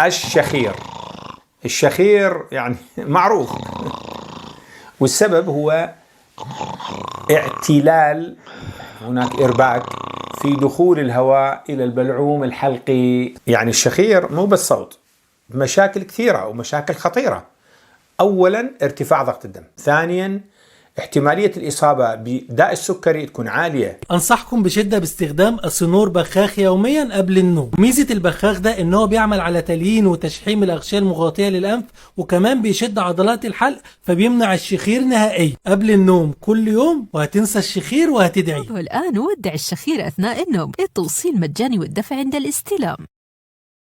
الشخير. الشخير يعني معروف، والسبب هو اعتلال، هناك إرباك في دخول الهواء إلى البلعوم الحلقي. يعني الشخير مو بس صوت، مشاكل كثيرة ومشاكل خطيرة. أولا ارتفاع ضغط الدم، ثانيا احتمالية الإصابة بداء السكري تكون عالية. أنصحكم بشدة باستخدام السنور بخاخ يوميا قبل النوم. ميزة البخاخ ده إن هو بيعمل على تليين وتشحيم الأغشية المغطية للأنف، وكمان بيشد عضلات الحلق فبيمنع الشخير نهائيا. قبل النوم كل يوم وهتنسى الشخير وهتدعي. والآن ودع الشخير أثناء النوم، التوصيل مجاني والدفع عند الاستلام.